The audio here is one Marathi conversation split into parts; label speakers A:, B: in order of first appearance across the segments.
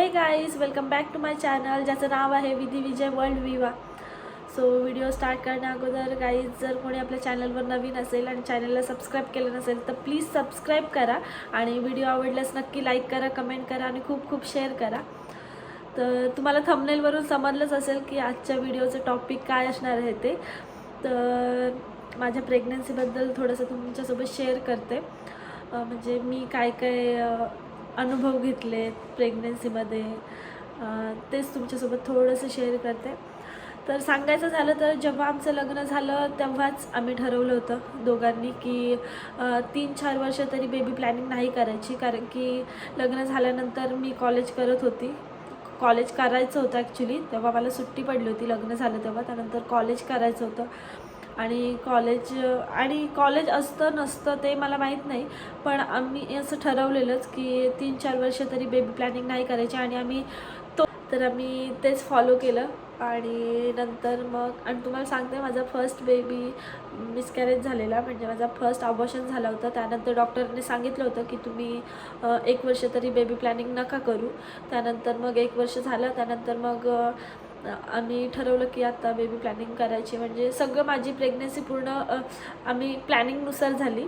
A: हे guys, welcome back to my channel ज्याचं नाव आहे Vidhi Vijay world viva. So video start करण्या अगोदर गाईज, जर कोणी आपल्या चॅनलवर नवीन असेल आणि चॅनलला सबस्क्राईब केलं नसेल तर प्लीज सबस्क्राईब करा आणि व्हिडिओ आवडल्यास नक्की लाईक करा, कमेंट करा आणि खूप खूप शेअर करा. तर तुम्हाला थंबनेलवरून समजलंच असेल की आजच्या व्हिडिओचं टॉपिक काय असणार आहे ते. तर माझ्या प्रेग्नन्सीबद्दल थोडंसं तुमच्यासोबत शेअर करते. म्हणजे मी काय काय अनुभव घेतले प्रेग्नन्सीमध्ये, तेच तुमच्यासोबत थोडंसं शेअर करते. तर सांगायचं झालं तर जेव्हा आमचं लग्न झालं तेव्हाच आम्ही ठरवलं होतं दोघांनी की 3-4 वर्ष तरी बेबी प्लॅनिंग नाही करायची, कारण की लग्न झाल्यानंतर मी कॉलेज करत होती. कॉलेज करायचं होतं ॲक्च्युली, तेव्हा मला सुट्टी पडली होती लग्न झालं तेव्हा. त्यानंतर कॉलेज करायचं होतं आणि कॉलेज असतं नसतं ते मला माहीत नाही, पण आम्ही असं ठरवलेलंच की 3-4 वर्ष तरी बेबी प्लॅनिंग नाही करायची आणि आम्ही तेच फॉलो केलं. आणि नंतर आणि तुम्हाला सांगते, माझा फर्स्ट बेबी मिसकॅरेज झालेला, म्हणजे माझा फर्स्ट अबॉर्शन झाला होता. त्यानंतर डॉक्टरने सांगितलं होतं की तुम्ही 1 वर्ष तरी बेबी प्लॅनिंग नका करू. त्यानंतर मग 1 वर्ष झालं. त्यानंतर मग आम्ही ठरवलं की आता बेबी प्लॅनिंग करायची. म्हणजे सगळं माझी प्रेग्नन्सी पूर्ण आम्ही प्लॅनिंगनुसार झाली.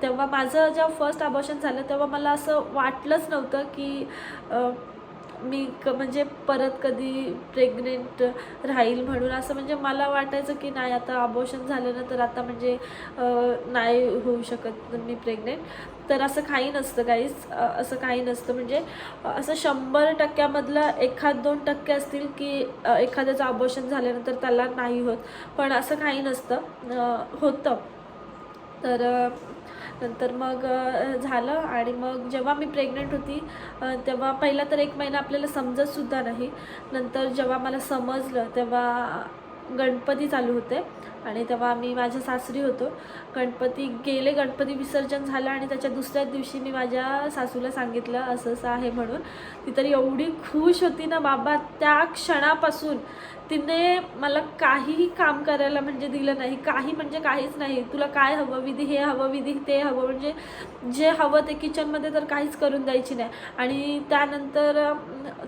A: तेव्हा माझं जेव्हा फर्स्ट अबॉर्शन झालं तेव्हा मला असं वाटलंच नव्हतं की मी म्हणजे परत कधी प्रेग्नेंट राहील म्हणून. असं म्हणजे मला वाटायचं की नाही, आता अबॉर्शन झालं ना तर आता म्हणजे नाही होऊ शकत मी प्रेग्नेंट. तर असं काही नसतं काहीच, असं काही नसतं. म्हणजे असं 100%मधलं 1-2% असतील की एखाद्याचं अबॉर्शन झाल्यानंतर त्याला नाही होत, पण असं काही नसतं, होतं. तर नंतर मग झालं. आणि मग जेव्हा मी प्रेग्नंट होती तेव्हा पहिला तर 1 महिना आपल्याला समजतसुद्धा नाही. नंतर जेव्हा मला समजलं तेव्हा गणपती चालू होते आणि तेव्हा आम्ही माझ्या सासरी होतो. गणपती विसर्जन झालं आणि त्याच्या दुसऱ्याच दिवशी मी माझ्या सासूला सांगितलं असं असं आहे म्हणून. ती तर एवढी खुश होती ना बाबा, त्या क्षणापासून तिने मला काहीही काम करायला म्हणजे दिलं नाही. काही म्हणजे काहीच नाही. तुला काय हवं विधी, हे हवं विधी, ते हवं, म्हणजे जे हवं ते किचनमध्ये तर काहीच करून द्यायची नाही. आणि त्यानंतर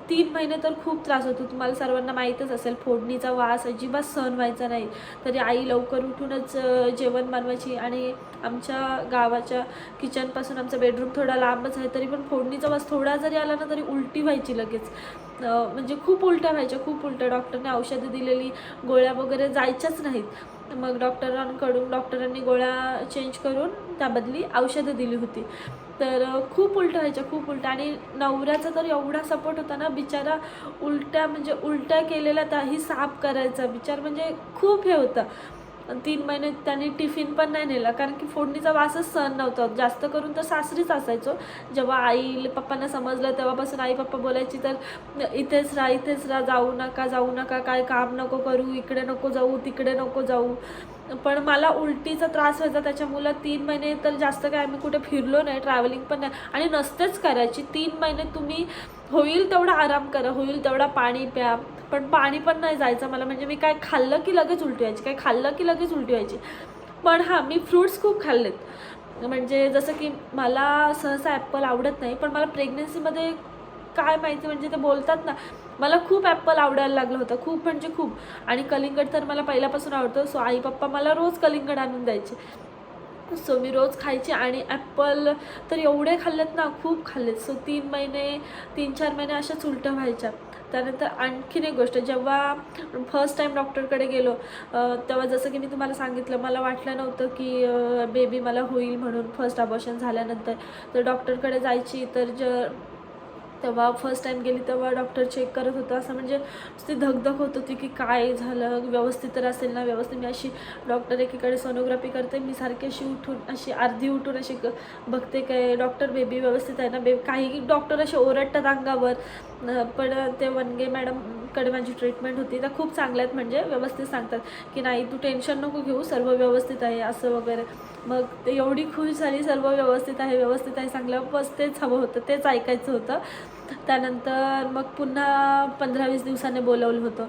A: 3 महिने तर खूप त्रास होतो. तुम्हाला सर्वांना माहीतच असेल, फोडणीचा वास अजिबात सहन व्हायचा नाही. तरी आई लवकर उठूनच जेवण बनवायची. आणि आमच्या गावाच्या किचनपासून आमचा बेडरूम थोडा लांबच आहे, तरी पण फोडणीचा वास थोडा जरी आला ना तरी उलटी व्हायची लगेच. म्हणजे खूप उलट्या व्हायच्या, खूप उलट्या. डॉक्टरने औषधं दिलेली, गोळ्या वगैरे जायच्याच नाहीत. मग डॉक्टरांनी गोळ्या चेंज करून त्याबदली औषधं दिली होती. तर खूप उलट्या व्हायच्या, खूप उलट्या. आणि नवऱ्याचा तर एवढा सपोर्ट होता ना, बिचारा उलट्या केलेल्या त्याही साफ करायचा बिचार. म्हणजे खूप हे होतं. 3 महिने त्यांनी टिफिन पण नाही नेला, कारण की फोडणीचा वासच सहन नव्हता. जास्त करून तर सासरीच असायचो. जेव्हा पप्पांना समजलं तेव्हापासून आई पप्पा बोलायची तर इथेच राहा, जाऊ नका, काय काम नको करू, इकडे नको जाऊ, तिकडे नको जाऊ. पण मला उलटीचा त्रास व्हायचा, त्याच्यामुळे 3 महिने तर जास्त काय आम्ही कुठे फिरलो नाही, ट्रॅव्हलिंग पण नाही आणि नसतेच करायची. 3 महिने तुम्ही होईल तेवढा आराम करा, होईल तेवढा पाणी प्या, पण पाणी पण नाही जायचं मला. म्हणजे मी काय खाल्लं की लगेच उलटी व्हायची, पण हां, मी फ्रूट्स खूप खाल्लेत. म्हणजे जसं की मला सहसा ॲपल आवडत नाही, पण मला प्रेग्नन्सीमध्ये काय माहिती, म्हणजे ते बोलतात ना, मला खूप ॲपल आवडायला लागलं होतं, खूप म्हणजे खूप. आणि कलिंगड तर मला पहिल्यापासून आवडतं. सो आई पप्पा मला रोज कलिंगड आणून द्यायचे. सो मी रोज खायचे आणि ॲपल तर एवढे खाल्लेत ना, खूप खाल्लेत. सो 3-4 महिने अशाच उलट्या व्हायच्या. त्यानंतर आणखीन एक गोष्ट, जेव्हा फर्स्ट टाईम डॉक्टरकडे गेलो तेव्हा जसं की मी तुम्हाला सांगितलं, मला वाटलं नव्हतं की बेबी मला होईल म्हणून फर्स्ट अबॉर्शन झाल्यानंतर. तर डॉक्टरकडे जायची तर तेव्हा फर्स्ट टाईम गेली तेव्हा डॉक्टर चेक करत होता. असं म्हणजे ती धगधग होत होती की काय झालं, व्यवस्थित तर असेल ना, व्यवस्थित. मी अशी, डॉक्टर एकीकडे सोनोग्राफी करते, मी सारखी अशी अर्धी उठून अशी बघते काय डॉक्टर बेबी व्यवस्थित आहे ना. काही डॉक्टर असे ओरडतात अंगावर, पण ते वनगे मॅडमकडे माझी ट्रीटमेंट होती, त्या खूप चांगल्या आहेत. म्हणजे व्यवस्थित सांगतात की नाही, तू टेन्शन नको घेऊ, सर्व व्यवस्थित आहे असं वगैरे. मग ते एवढी खुश झाली, सर्व व्यवस्थित आहे सांगलं. बस तेच हवं होतं, तेच ऐकायचं होतं. त्यानंतर मग पुन्हा 15-20 दिवसांनी बोलवलं होतं.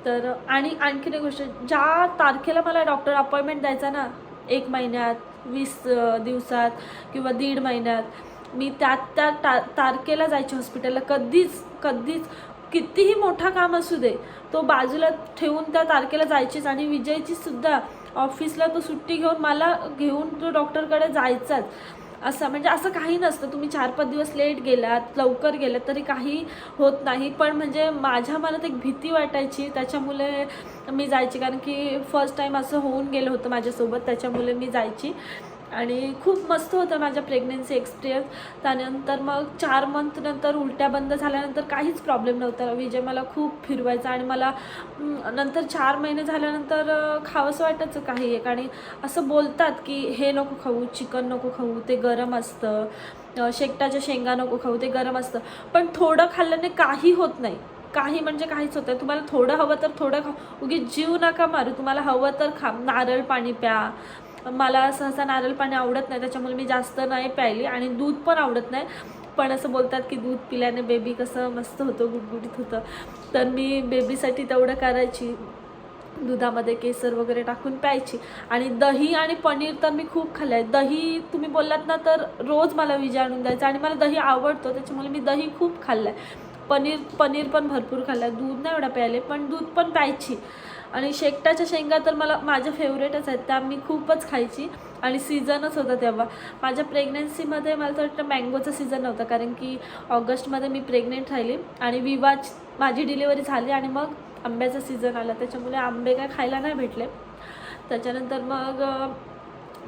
A: तर आणखीन एक गोष्ट, ज्या तारखेला मला डॉक्टर अपॉइंटमेंट द्यायचा ना, 1 महिन्यात, 20 दिवसात किंवा 1.5 महिन्यात, मी त्या तारखेला जायची हॉस्पिटलला. कधीच कितीही मोठा काम असू दे तो बाजूला ठेवून त्या तारखेला जायचीच. आणि विजयची सुद्धा ऑफिसला तो सुट्टी घेऊन मला घेऊन तो डॉक्टरकडे जायचाच. असं म्हणजे असं काही नसतं, तुम्ही 4-5 दिवस लेट गेलात लवकर गेलात तरी काही होत नाही. पण म्हणजे माझ्या मनात एक भीती वाटायची, त्याच्यामुळे मी जायची. कारण की फर्स्ट टाईम असं होऊन गेलं होतं माझ्यासोबत, त्याच्यामुळे मी जायची. आणि खूप मस्त होतं माझ्या प्रेग्नन्सी एक्सपिरियन्स. त्यानंतर मग 4 मंथ नंतर उलट्या बंद झाल्यानंतर काहीच प्रॉब्लेम नव्हता. विजय मला खूप फिरवायचा आणि मला नंतर 4 महिने झाल्यानंतर खावंसं वाटायचं काही एक. आणि असं बोलतात की हे नको खाऊ, चिकन नको खाऊ, ते गरम असतं, शेकटाच्या शेंगा नको खाऊ, ते गरम असतं. पण थोडं खाल्ल्याने काही होत नाही, काही म्हणजे काहीच होतं. तुम्हाला थोडं हवं तर थोडं खा, उगीच जीव नका मारू. तुम्हाला हवं तर खा. नारळ पाणी प्या. मला सहसा नारळ पाणी आवडत नाही, त्याच्यामुळे मी जास्त नाही प्यायली. आणि दूध पण आवडत नाही. पण असं बोलतात की दूध पिल्याने बेबी कसं मस्त होतं, गुटगुटीत होतं. तर मी बेबीसाठी तेवढं करायची, दुधामध्ये केसर वगैरे टाकून प्यायची. आणि दही आणि पनीर तर मी खूप खाल्लं आहे. दही तुम्ही बोललात ना तर रोज मला विजय आणून द्यायचा. आणि मला दही आवडतो, त्याच्यामुळे मी दही खूप खाल्लं आहे. पनीर पण भरपूर खाल्लं आहे. दूध नाही एवढा प्यायले, पण दूध पण प्यायची. आणि शेकटाच्या शेंगा तर माझ्या फेवरेटच आहेत, त्या मी खूपच खायची. आणि सीझनच होता तेव्हा माझ्या प्रेग्नन्सीमध्ये. मला तर वाटतं मँगोचा सीझन नव्हता, कारण की ऑगस्टमध्ये मी प्रेग्नेंट राहिली आणि माझी डिलिव्हरी झाली. आणि मग आंब्याचा सीझन आला, त्याच्यामुळे आंबे काय खायला नाही भेटले. त्याच्यानंतर मग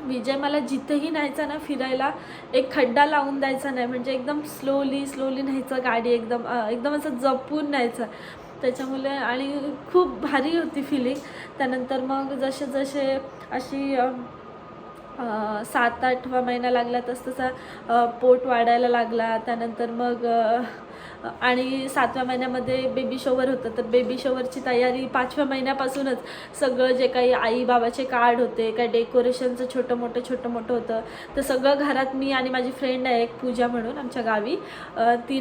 A: विजय मला जिथेही न्यायचा ना फिरायला, एक खड्डा लावून द्यायचा नाही. म्हणजे एकदम स्लोली न्यायचं गाडी, एकदम असं जपून न्यायचं. त्याच्यामुळे आणि खूप भारी होती फिलिंग. त्यानंतर मग जसे अशी 7-8वा महिना लागला तसा पोट वाढायला लागला. त्यानंतर मग आणि 7व्या महिन्यामध्ये बेबी शॉवर होतं. तर बेबी शॉवरची तयारी 5व्या महिन्यापासूनच सगळं जे काही आई बाबाचे कार्ड होते, काय डेकोरेशनचं छोटं मोठं होतं, तर सगळं घरात मी आणि माझी फ्रेंड आहे एक पूजा म्हणून आमच्या गावी,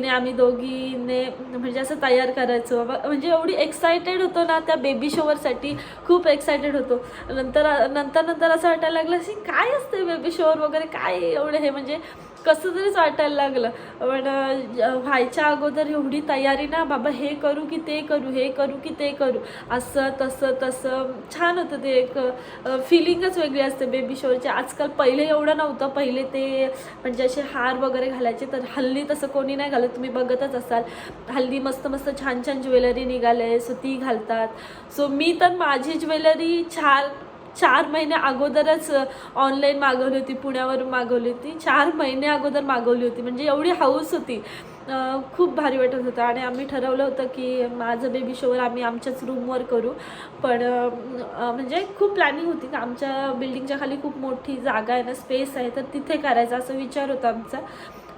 A: आम्ही दोघीने म्हणजे असं तयार करायचो. म्हणजे एवढी एक्सायटेड होतो ना त्या बेबी शॉवरसाठी, खूप एक्सायटेड होतो. नंतर असं वाटायला लागलं की काय असते बेबी शॉवर वगैरे, काय एवढं हे, म्हणजे कसं तरीच वाटायला लागलं. पण व्हायच्या अगोदर एवढी तयारी ना, बाबा हे करू की ते करू, हे करू की ते करू, असं तसं छान होतं. ते एक फिलिंगच वेगळी असते बेबी शॉवरची. आजकाल पहिले एवढं नव्हतं. पहिले ते म्हणजे असे हार वगैरे घालायचे, तर हल्ली तसं कोणी नाही घालत. तुम्ही बघतच असाल, हल्ली मस्त छान ज्वेलरी निघाले, सो ती घालतात. सो मी तर माझी ज्वेलरी 4 महिने अगोदरच ऑनलाईन मागवली होती, पुण्यावरून मागवली होती. 4 महिने अगोदर मागवली होती, म्हणजे एवढी हौस होती. खूप भारी वाटत होतं. आणि आम्ही ठरवलं होतं की माझं बेबी शॉवर आम्ही आमच्याच रूमवर करू. पण म्हणजे खूप प्लॅनिंग होती की आमच्या बिल्डिंगच्या खाली खूप मोठी जागा आहे ना, स्पेस आहे, तर तिथे करायचा असा विचार होता आमचा.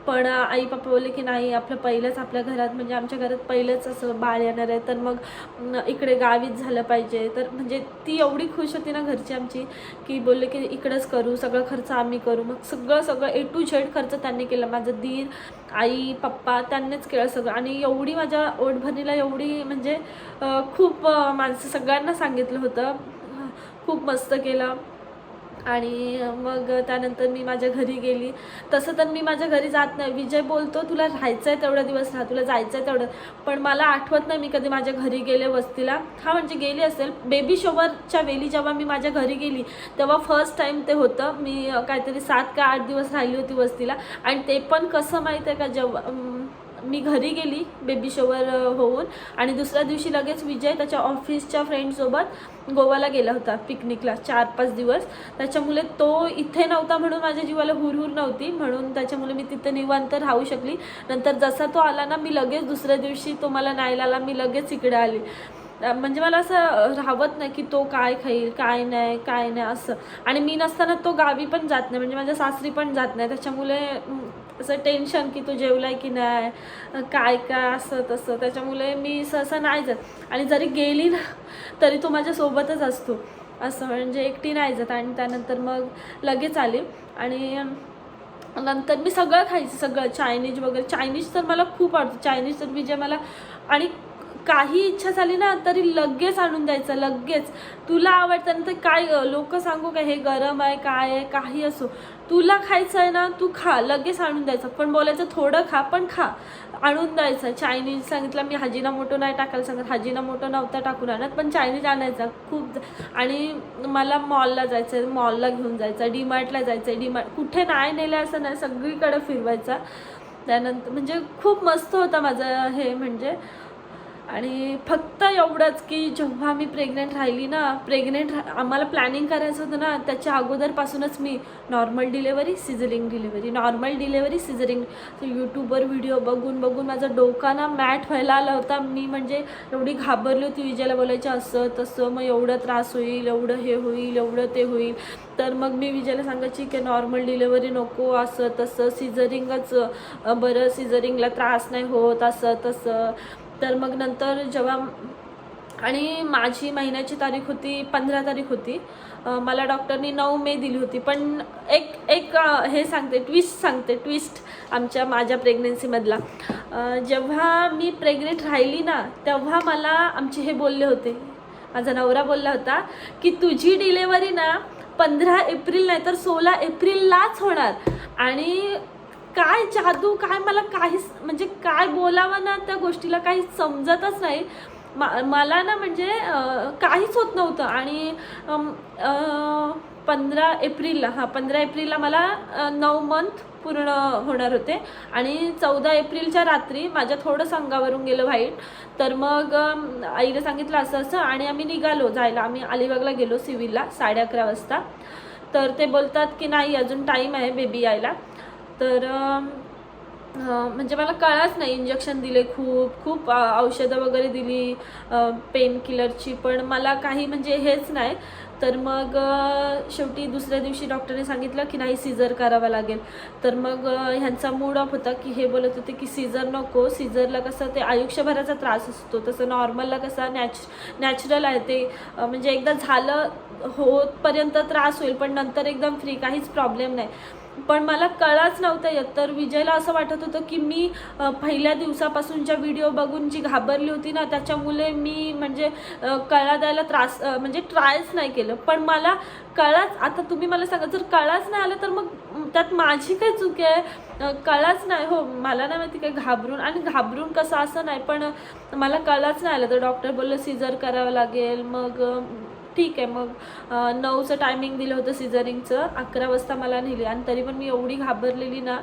A: पण आई पप्पा बोलले की नाही, आपल्या घरात म्हणजे आमच्या घरात पहिलंच असं बाळ येणार आहे, तर मग इकडे गावीच झालं पाहिजे. तर म्हणजे ती एवढी खुश होती ना घरची आमची, की बोलले की इकडंच करू, सगळं खर्च आम्ही करू. मग सगळं A to Z खर्च त्यांनी केला. माझं दीर, आई पप्पा त्यांनीच केलं सगळं. आणि एवढी माझ्या ओढभरणीला एवढी म्हणजे खूप माणसं सगळ्यांना सांगितलं होतं, खूप मस्त केलं. आणि मग त्यानंतर मी माझ्या घरी गेली. तसं तर मी माझ्या घरी जात नाही. विजय बोलतो तुला राहायचं आहे तेवढा दिवस राहा, तुला जायचं आहे तेवढं. पण मला आठवत नाही मी कधी माझ्या घरी गेले वस्तीला. म्हणजे गेली असेल बेबी शॉवरच्या वेळी. जेव्हा मी माझ्या घरी गेली तेव्हा फर्स्ट टाईम ते होतं. मी काहीतरी 7 का 8 दिवस राहिली होती वस्तीला. आणि ते पण कसं माहीत आहे का, जेव्हा मी घरी गेली बेबी शॉवर होऊन, आणि दुसऱ्या दिवशी लगेच विजय त्याच्या ऑफिसच्या फ्रेंडसोबत गोवाला गेला होता पिकनिकला 4-5 दिवस. त्याच्यामुळे तो इथे नव्हता म्हणून माझ्या जीवाला हुरहुर नव्हती, म्हणून त्याच्यामुळे मी तिथे निवांत राहू शकली. नंतर जसा तो आला ना, मी लगेच दुसऱ्या दिवशी तो मला न्यायला आला, मी लगेच इकडे आली. म्हणजे मला असं राहवत नाही की तो काय खाईल काय नाही असं. आणि मी नसताना तो गावी पण जात नाही, म्हणजे माझ्या सासरी पण जात नाही. त्याच्यामुळे असं टेन्शन की तो जेवलाय की नाही, काय असं तसं. त्याच्यामुळे मी सहसा नाही जात. आणि जरी गेली ना तरी तो माझ्यासोबतच असतो, असं म्हणजे एकटी नाही जात. आणि त्यानंतर मग लगेच आली. आणि नंतर मी सगळं खायचं, सगळं चायनीज वगैरे. चायनीज तर मला खूप आवडतं. चायनीज तर विजय मला, आणि काही इच्छा झाली ना तरी लगेच आणून द्यायचं, लगेच. तुला आवडतं ना, तर काय लोक सांगू का हे गरम आहे काय आहे काही असो, तुला खायचं आहे ना तू खा, लगेच आणून द्यायचं, पण बोलायचं थोडं खा पण खा, आणून द्यायचं. चायनीज सांगितलं मी, हाजिनामोटो नाही टाकायला सांगत, हाजिनामोटो नव्हता टाकून आणत, पण चायनीज आणायचा खूप. आणि मला मॉलला जायचं आहे, मॉलला घेऊन जायचं, डीमार्टला जायचं आहे, डीमार्ट कुठे नाही नेलं असं नाही, सगळीकडे फिरवायचा. त्यानंतर म्हणजे खूप मस्त होता माझं हे म्हणजे. आणि फक्त एवढंच की जेव्हा मी प्रेग्नेंट राहिली ना, आम्हाला प्लॅनिंग करायचं होतं ना, त्याच्या अगोदरपासूनच मी normal delivery, caesarean delivery, normal delivery, caesarean, यूट्यूबवर व्हिडिओ बघून बघून माझं डोकं ना मॅट व्हायला आला होता. मी म्हणजे एवढी घाबरली होती, विजयला बोलायचं असं तसं, मग एवढं त्रास होईल, एवढं हे होईल, एवढं ते होईल. तर मग मी विजयला सांगायची की नॉर्मल डिलेवरी नको, असं तसं, सिझरिंगच बरं, सिझरिंगला त्रास नाही होत, असं तसं. तर मग नंतर जेव्हा, आणि माझी महिन्याची तारीख होती 15 तारीख होती, मला डॉक्टरनी 9 मे दिली होती. पण एक हे सांगते, ट्विस्ट माझ्या प्रेग्नेन्सीमधला. जेव्हा मी प्रेग्नेंट राहिली ना, तेव्हा मला आमचे हे बोलले होते, माझा नवरा बोलला होता की तुझी डिलेवरी ना 15 एप्रिल नाही तर 16 एप्रिललाच होणार. आणि काय जादू, काय मला काहीच म्हणजे काय बोलावं ना त्या गोष्टीला काहीच समजतच नाही. मला ना म्हणजे काहीच होत नव्हतं. आणि 15 एप्रिलला मला 9 मंथ पूर्ण होणार होते. आणि 14 एप्रिलच्या रात्री माझ्या थोडंसं अंगावरून गेलं व्हाईट. तर मग आईला सांगितलं असं असं, आणि आम्ही निघालो जायला. आम्ही अलिबागला गेलो सिव्हिलला 11:30 वाजता. तर ते बोलतात की नाही अजून टाईम आहे बेबी यायला. तर म्हणजे मला कळाच नाही. इंजेक्शन दिले, खूप औषधं वगैरे दिली पेन किलरची, पण मला काही म्हणजे हेच नाही. तर मग शेवटी दुसऱ्या दिवशी डॉक्टरने सांगितलं की नाही सिझर करावं लागेल. तर मग ह्यांचा मूड ऑफ होता की हे बोलत होते की सिझर नको, सिझरला कसं ते आयुष्यभराचा त्रास असतो, तसं नॉर्मलला कसा नॅचरल आहे ते, म्हणजे एकदा झालं होतपर्यंत त्रास होईल पण नंतर एकदम फ्री, काहीच प्रॉब्लेम नाही. पण मला कळाच नव्हतं येत. तर विजयला असं वाटत होतं की मी पहिल्या दिवसापासूनच्या व्हिडिओ बघून जी घाबरली होती ना, त्याच्यामुळे मी म्हणजे कळा द्यायला म्हणजे ट्रायच नाही केलं. पण मला कळाच, आता तुम्ही मला सांगा जर कळाच नाही आलं तर मग त्यात माझी काय चूक आहे? कळाच नाही, हो मला नाही माहिती काय घाबरून कसं असं नाही, पण मला कळाच नाही आलं. तर डॉक्टर बोललं सिझर करावं लागेल. मग ठीक आहे. मग 9चं टायमिंग दिलं होतं सिझरिंगचं, 11 वाजता मला नेली. आणि तरी पण मी एवढी घाबरलेली ना,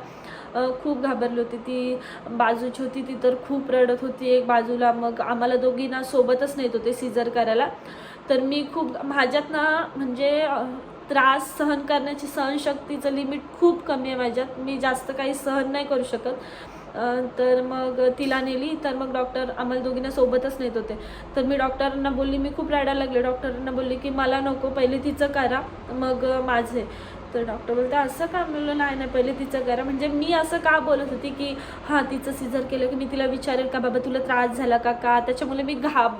A: खूप घाबरली होती. ती बाजूची होती ती तर खूप रडत होती एक बाजूला. मग आम्हाला दोघींना सोबतच नेत होते सिझर करायला. तर मी माझ्यात ना म्हणजे त्रास सहन करण्याची सहनशक्तीचं लिमिट खूप कमी आहे माझ्यात. मी जास्त काही सहन नाही करू शकत. तर मग तिला नेली. तर मग डॉक्टर आम्हाला दोघींना सोबतच नेत होते. तर मी डॉक्टरांना बोलली, मी खूप रडायला लागले. डॉक्टरांना बोलली की मला नको, पहिले तिचं करा मग माझे. तर डॉक्टर बोलते असं का? म्हणलं नाही पहिले तिचं करा. म्हणजे मी असं का बोलत होती की हां तिचं सिझर केलं की मी तिला विचारेल का बाबा तुला त्रास झाला का, त्याच्यामुळे मी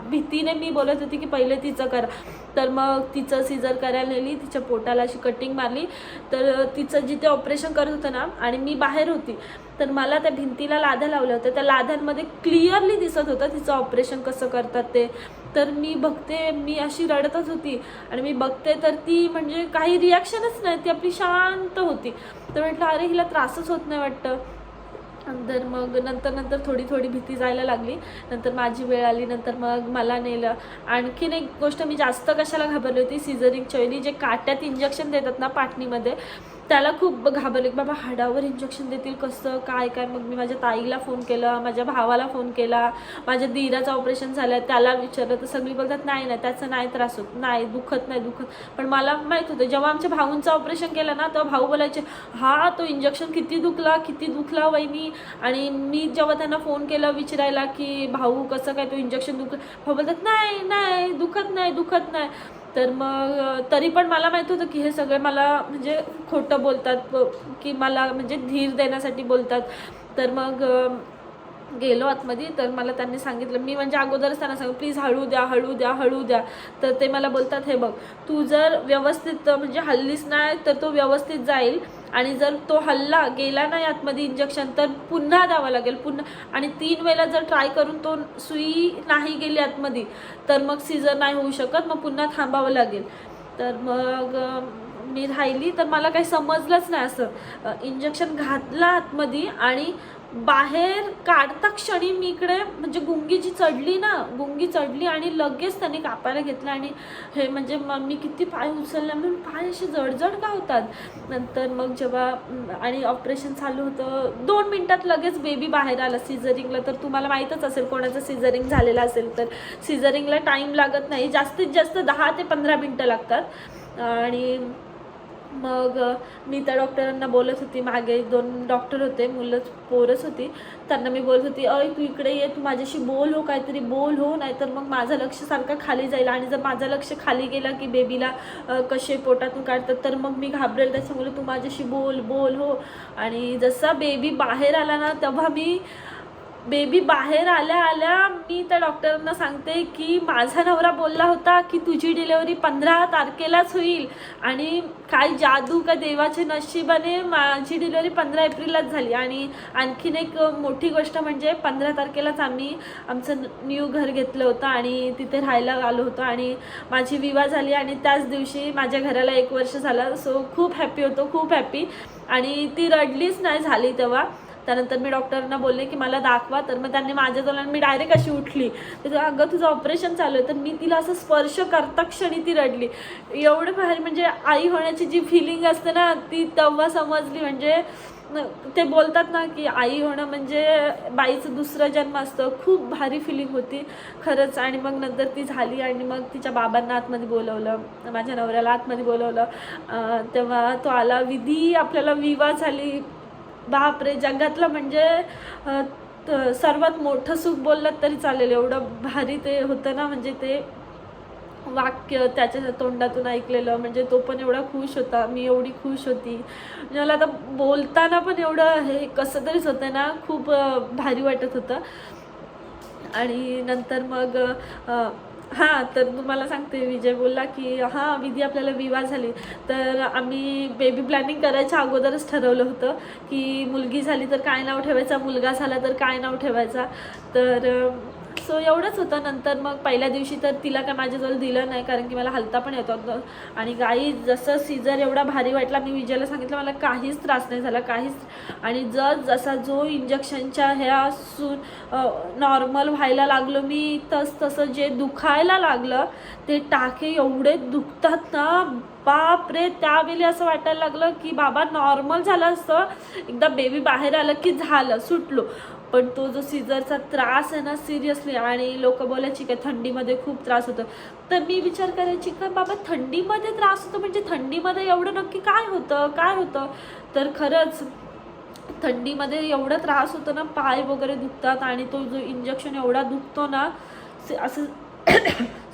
A: भीतीने मी बोलत होती की पहिले तिचं करा. तर मग तिचं सिझर करायला नेली, तिच्या पोटाला अशी कटिंग मारली. तर तिचं जिथे ऑपरेशन करत होतं ना, आणि मी बाहेर होती, तर मला त्या भिंतीला लाद्या लावल्या होत्या. त्या लाद्यांमध्ये क्लिअरली दिसत होतं तिचं ऑपरेशन कसं करतात ते. तर मी बघते, मी अशी रडतच होती आणि मी बघते तर ती म्हणजे काही रिॲक्शनच नाही, ती आपली शांत होती. तर म्हटलं अरे हिला त्रासच होत नाही वाटतं. तर मग नंतर थोडी भीती जायला लागली. नंतर माझी वेळ आली. नंतर मग मला नेलं. आणखीन एक गोष्ट मी जास्त कशाला घाबरली होती, सिझरिंगच्या वेळी जे काट्यात इंजेक्शन देतात ना पाठणीमध्ये, त्याला खूप घाबरले की बाबा हाडावर इंजेक्शन देतील कसं काय. मग मी माझ्या ताईला फोन केला, माझ्या भावाला फोन केला, माझ्या दीराचं ऑपरेशन झालं त्याला विचारलं. तर सगळी बोलतात नाही त्याचं नाही त्रास होत, नाही दुखत. पण मला माहीत होतं जेव्हा आमच्या भाऊंचं ऑपरेशन केलं ना, तेव्हा भाऊ बोलायचे हा तो इंजेक्शन किती दुखला वहिनी. आणि मी जेव्हा त्यांना फोन केला विचारायला की भाऊ कसं काय तो इंजेक्शन भाऊ बोलतात नाही दुखत नाही. तर मग तरी पण मला माहीत होतं की हे सगळे मला म्हणजे खोटं बोलतात, की मला म्हणजे धीर देण्यासाठी बोलतात. तर मग गेलो आतमध्ये. तर मला त्यांनी सांगितलं, मी म्हणजे अगोदरच त्यांना सांगितलं प्लीज हळू द्या. तर ते मला बोलतात हे बघ तू जर व्यवस्थित म्हणजे हल्लीच नाही तर तो व्यवस्थित जाईल, आणि जर तो हल्ला गेला नाही आतमध्ये इंजेक्शन तर पुन्हा द्यावं लागेल आणि 3 वेळेला जर ट्राय करून तो सुई नाही गेली आतमध्ये तर मग सिझर नाही होऊ शकत, मग पुन्हा थांबावं लागेल. तर मग मी राहिली तर मला काही समजलंच नाही. असं इंजेक्शन घातलं आतमध्ये आणि बाहेर काढता क्षणी मी इकडे म्हणजे गुंगी चढली आणि लगेच त्याने कापायला घेतलं. आणि हे म्हणजे मी किती पाय उचलले, म्हणून पाय असे जडजड का होतात. नंतर मग जेव्हा आणि ऑपरेशन चालू होतं 2 मिनिटात लगेच बेबी बाहेर आला सिझरिंगला. तर तुम्हाला माहीतच असेल कोणाचं सिझरिंग झालेलं असेल तर सिझरिंगला टाईम लागत नाही, जास्तीत जास्त 10 ते 15 मिनटं लागतात. आणि मग मी त्या डॉक्टरांना बोलत होती, मागे 2 डॉक्टर होते, पोरच होती, त्यांना मी बोलत होती तू इकडे ये, तू माझ्याशी बोल हो, काहीतरी बोल हो, नाहीतर मग माझं लक्ष सारखं खाली जाईल. आणि जर माझं लक्ष खाली गेलं की बेबीला कसे पोटातून काढतात तर मग मी घाबरेल, त्याच्यामुळे तू माझ्याशी बोल हो. आणि जसा बेबी बाहेर आला ना तेव्हा बेबी बाहेर आल्या मी त्या डॉक्टरांना सांगते की माझा नवरा बोलला होता की तुझी डिलेवरी 15 तारखेलाच होईल. आणि काय जादू का देवाचे नशिबाने माझी डिलेवरी 15 एप्रिललाच झाली. आणि आणखीन एक मोठी गोष्ट म्हणजे 15 तारखेलाच आम्ही आमचं न्यू घर घेतलं होतं आणि तिथे राहायला आलो होतो. आणि माझी विवाह झाली आणि त्याच दिवशी माझ्या घराला 1 वर्ष झालं. सो खूप हॅपी होतो, खूप हॅपी. आणि ती रडलीच नाही झाली तेव्हा. त्यानंतर मी डॉक्टरांना बोलले की मला दाखवा. तर मग त्यांनी माझ्याजवळ, मी डायरेक्ट अशी उठली, तर अगं तुझं ऑपरेशन चालू आहे. तर मी तिला असं स्पर्श करता क्षणी ती रडली. एवढं भारी म्हणजे आई होण्याची जी फिलिंग असते ना ती तेव्हा समजली. म्हणजे ते बोलतात ना की आई होणं म्हणजे बाईचं दुसरं जन्म असतं. खूप भारी फिलिंग होती खरंच. आणि मग नंतर ती झाली आणि मग तिच्या बाबांना आतमध्ये बोलवलं, माझ्या नवऱ्याला आतमध्ये बोलवलं. तेव्हा तो आला, विधी आपल्याला विवाह झाली. बापरे, जगातलं म्हणजे सर्वात मोठं सुख बोललं तरी चालेल, एवढं भारी ते होतं ना. म्हणजे ते वाक्य त्याच्या तोंडातून ऐकलेलं, म्हणजे तो पण एवढा खुश होता, मी एवढी खुश होती. म्हणजे मला आता बोलताना पण एवढं हे कसं तरीच होतं ना, खूप भारी वाटत होतं. आणि नंतर मग हां, तर तुम्हाला सांगते, विजय बोलला की हां विधी आपल्याला विवाह झाली. तर आम्ही बेबी प्लॅनिंग करायच्या अगोदरच ठरवलं होतं की मुलगी झाली तर काय नाव ठेवायचा, मुलगा झाला तर काय नाव ठेवायचा. तर सो एवढंच होतं. नंतर मग पहिल्या दिवशी तर तिला काय माझ्याजवळ दिलं नाही, कारण की मला हलता पण येत होतं. आणि गाई जसं सीझर एवढा भारी वाटला, मी विजयला सांगितलं मला काहीच त्रास नाही झाला, काहीच. आणि जसा जो इंजेक्शनच्या ह्या नॉर्मल व्हायला लागलो मी, तसं जे दुखायला लागलं, ते टाके एवढे दुखतात ना बाप रे. त्यावेळी असं वाटायला लागलं की बाबा नॉर्मल झालं असतं, एकदा बेबी बाहेर आलं की झालं, सुटलो. पण तो जो सीझरचा त्रास आहे ना सिरियसली. आणि लोक बोलायची काय थंडीमध्ये खूप त्रास होतो. तर मी विचार करायची का बाबा थंडीमध्ये त्रास होतो म्हणजे थंडीमध्ये एवढं नक्की काय होतं. तर खरंच थंडीमध्ये एवढा त्रास होतो ना, पाय वगैरे दुखतात. आणि तो जो इंजेक्शन एवढा दुखतो ना, असं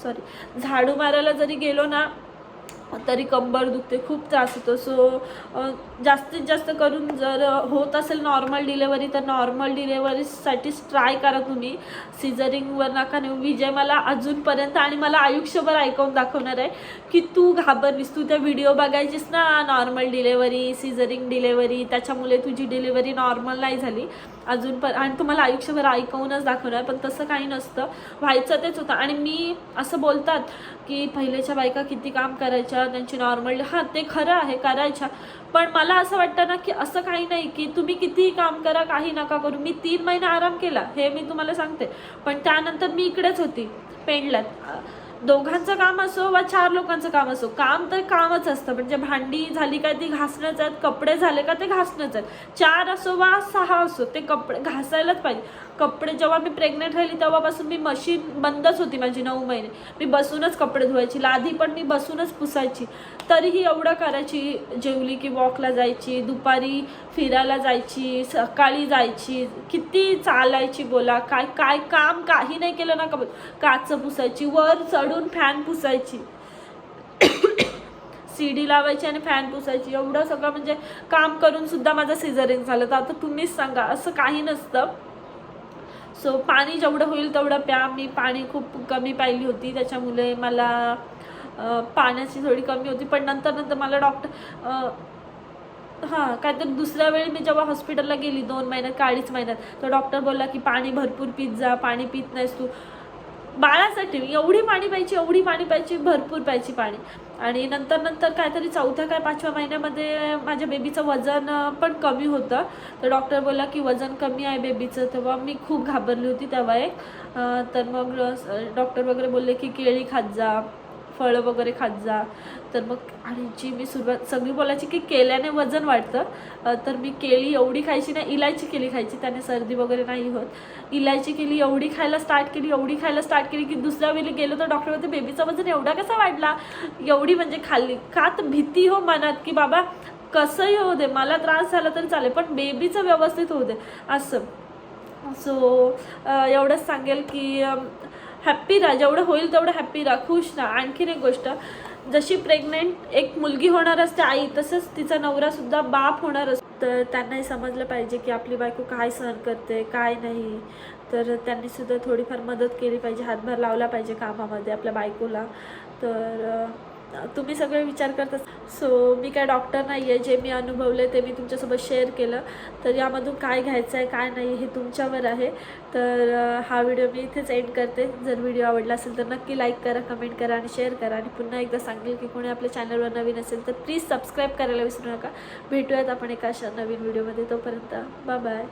A: सॉरी, झाडू मारायला जरी गेलो ना तरी कंबर दुखते, खूप त्रास होतो. सो जास्तीत जास्त करून जर होत असेल नॉर्मल डिलेवरी तर नॉर्मल डिलेवरीसाठीच ट्राय करा तुम्ही, सिझरिंगवर नका नेऊ. विजय मला अजूनपर्यंत आणि मला आयुष्यभर ऐकवून दाखवणार आहे की तू घाबरलीस, तू त्या व्हिडिओ बघायचीस ना नॉर्मल डिलेवरी, सिझरिंग डिलेवरी, त्याच्यामुळे तुझी डिलेवरी नॉर्मल नाही झाली आणि तुम्हाला आयुष्यभर ऐकवूनच दाखवणार. पण तसं काही नसतं, व्हायचं तेच होतं. आणि मी असं बोलतात की पहिलेच्या बायका किती काम करायच्या, त्यांची नॉर्मल, हां ते खरं आहे करायच्या. पण मला असं वाटतं ना की असं काही नाही की तुम्ही कितीही काम करा, काही नका करू. मी 3 महिने आराम केला, हे मी तुम्हाला सांगते. पण त्यानंतर मी इकडेच होती पेंडल्यात. दोघांचं काम असो वा 4 लोकांचं काम असो, काम तर कामच असतं. म्हणजे भांडी झाली का ती घासणंच आहेत, कपडे झाले का ते घासणंच आहेत. 4 असो वा 6 असो, ते कपडे घासायलाच पाहिजे. कपडे जेव्हा मी प्रेग्नेंट राहिली तेव्हापासून मी मशीन बंदच होती माझी 9 महिने. मी बसूनच कपडे धुवायची, लादी पण मी बसूनच पुसायची. तरीही एवढं करायची. जेवली की वॉकला जायची, दुपारी फिरायला जायची, सकाळी जायची, किती चालायची बोला. काय काम काही नाही केलं ना का, काच पुसायची, वर चढून फॅन पुसायची, सीडी लावायची आणि फॅन पुसायची, एवढं सगळं म्हणजे काम करून सुद्धा माझं सिझरिंग झालं. तर आता तुम्हीच सांगा, असं काही नसतं. सो पाणी जेवढं होईल तेवढं प्या. मी पाणी खूप कमी प्यायली होती, त्याच्यामुळे मला पाण्याची थोडी कमी होती. पण नंतर मला डॉक्टर हां काहीतरी दुसऱ्या वेळी मी जेव्हा हॉस्पिटलला गेली 2 महिन्यात का 2.5 महिन्यात, तर डॉक्टर बोलला की पाणी भरपूर पीत जा, पाणी पीत नाहीस तू. बाळासाठी एवढी पाणी प्यायची भरपूर प्यायची पाणी. आणि नंतर काहीतरी 4थ्या काय 5व्या महिन्यामध्ये माझ्या बेबीचं वजन पण कमी होतं. तर डॉक्टर बोलला की वजन कमी आहे बेबीचं. तेव्हा मी खूप घाबरली होती तेव्हा तर मग डॉक्टर वगैरे बोलले की केळी खात जा, फळं वगैरे खात जा. तर मग आणि जी मी सगळी बोलायची की केल्याने वजन वाढतं. तर मी केळी एवढी खायची ना, इलायची केळी खायची, त्याने सर्दी वगैरे नाही होत. इलायची केळी एवढी खायला स्टार्ट केली की दुसऱ्या वेळी गेलो तर डॉक्टर म्हणते बेबीचा वजन एवढा कसा वाढला, एवढी म्हणजे खाल्ली का. तर भीती हो मनात की बाबा कसंही होऊ दे, मला त्रास झाला तरी चालेल पण बेबीचं व्यवस्थित होऊ दे असं. सो एवढंच सांगेल की हॅप्पी राहा, जेवढं होईल तेवढं हॅप्पी राहा, खुश राहा. आणखीन एक गोष्ट, जशी प्रेग्नेंट एक मुलगी होणार असते आई, तसंच तिचा नवरासुद्धा बाप होणार असतो. तर त्यांनाही समजलं पाहिजे की आपली बायको काय सहन करते काय नाही. तर त्यांनीसुद्धा थोडीफार मदत केली पाहिजे, हातभार लावला पाहिजे कामामध्ये आपल्या बायकोला. तर तुम्ही सगळे विचार करता. सो मी काय डॉक्टर नाही आहे, जे मी अनुभवले ते मी तुमच्यासोबत शेअर केलं. तर यामधून काय घ्यायचं आहे काय नाही हे तुमच्यावर आहे. तर हा व्हिडिओ मी इथेच एंड करते. जर व्हिडिओ आवडला असेल तर नक्की लाईक करा, कमेंट करा आणि शेअर करा. आणि पुन्हा एकदा सांगेल की कोणी आपल्या चॅनलवर नवीन असेल तर प्लीज सबस्क्राईब करायला विसरू नका. भेटूयात आपण एका अशा नवीन व्हिडिओमध्ये. तोपर्यंत बाय बाय.